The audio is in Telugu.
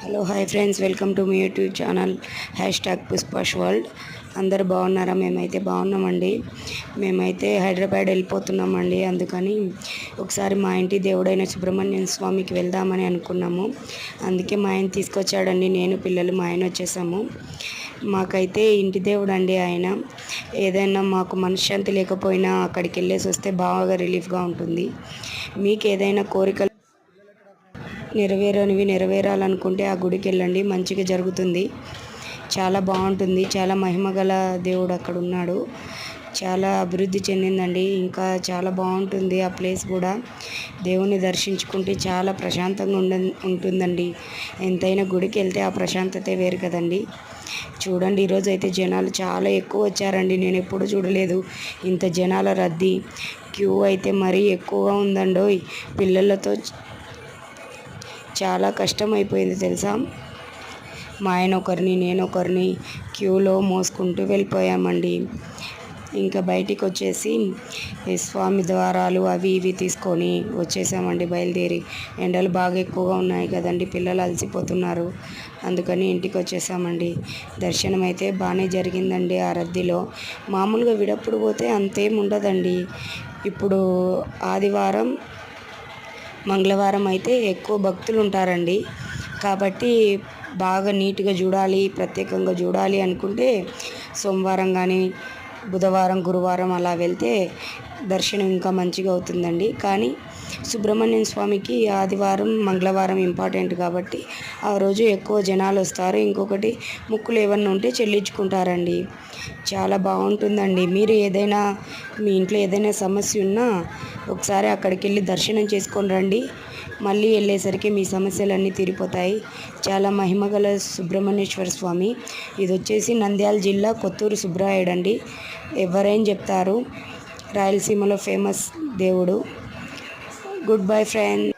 Hello hi friends, welcome to మీ యూట్యూబ్ ఛానల్ #పుష్పాష్ వరల్డ్. అందరు బాగున్నారా? మేమైతే బాగున్నామండి. మేమైతే హైదరాబాద్ వెళ్ళిపోతున్నామండి. అందుకని ఒకసారి మా ఇంటి దేవుడైన సుబ్రహ్మణ్యం స్వామికి వెళ్దామని అనుకున్నాము. అందుకే మా ఆయన తీసుకొచ్చాడండి. నేను పిల్లలు మా ఆయన వచ్చేసాము. మాకైతే ఇంటి దేవుడు అండి ఆయన. ఏదైనా మాకు మనశ్శాంతి లేకపోయినా అక్కడికి వెళ్ళేసి వస్తే బాగా రిలీఫ్గా ఉంటుంది. మీకు ఏదైనా కోరికలు నెరవేరాలనుకుంటే ఆ గుడికి వెళ్ళండి, మంచిగా జరుగుతుంది. చాలా బాగుంటుంది. చాలా మహిమగల దేవుడు అక్కడ ఉన్నాడు. చాలా అభివృద్ధి చెందిందండి. ఇంకా చాలా బాగుంటుంది ఆ ప్లేస్ కూడా. దేవుని దర్శించుకుంటే చాలా ప్రశాంతంగా ఉంటుందండి. ఎంతైనా గుడికి వెళ్తే ఆ ప్రశాంతతే వేరు కదండి. చూడండి, ఈరోజు అయితే జనాలు చాలా ఎక్కువ వచ్చారండి. నేను ఎప్పుడు చూడలేదు ఇంత జనాల రద్దీ. క్యూ అయితే మరీ ఎక్కువగా ఉందండోయ్. పిల్లలతో చాలా కష్టమైపోయింది తెలుసా. మా ఆయన ఒకరిని నేను ఒకరిని క్యూలో మోసుకుంటూ వెళ్ళిపోయామండి. ఇంకా బయటికి వచ్చేసి స్వామి ద్వారాలు అవి ఇవి తీసుకొని వచ్చేసామండి బయలుదేరి. ఎండలు బాగా ఎక్కువగా ఉన్నాయి కదండి, పిల్లలు అలసిపోతున్నారు. అందుకని ఇంటికి వచ్చేసామండి. దర్శనం అయితే బాగానే జరిగిందండి ఆ రద్దీలో. మామూలుగా విడప్పుడు పోతే అంతేం ఉండదండి. ఇప్పుడు ఆదివారం మంగళవారం అయితే ఎక్కువ భక్తులు ఉంటారండి. కాబట్టి బాగా నీట్గా చూడాలి, ప్రత్యేకంగా చూడాలి అనుకుంటే సోమవారం కానీ బుధవారం గురువారం అలా వెళ్తే దర్శనం ఇంకా మంచిగా అవుతుందండి. కానీ సుబ్రహ్మణ్యం స్వామికి ఆదివారం మంగళవారం ఇంపార్టెంట్ కాబట్టి ఆ రోజు ఎక్కువ జనాలు వస్తారు. ఇంకొకటి ముక్కులు ఏమన్నా ఉంటే చెల్లించుకుంటారండి. చాలా బాగుంటుందండి. మీరు ఏదైనా మీ ఇంట్లో ఏదైనా సమస్య ఉన్నా ఒకసారి అక్కడికి వెళ్ళి దర్శనం చేసుకొని రండి. మళ్ళీ వెళ్ళేసరికి మీ సమస్యలన్నీ తీరిపోతాయి. చాలా మహిమగల సుబ్రహ్మణ్యేశ్వర స్వామి. ఇది వచ్చేసి నంద్యాల జిల్లా కొత్తూరు సుబ్రాయుడు అండి. ఎవరైనా చెప్తారు, రాయలసీమలో ఫేమస్ దేవుడు. Good bye friend.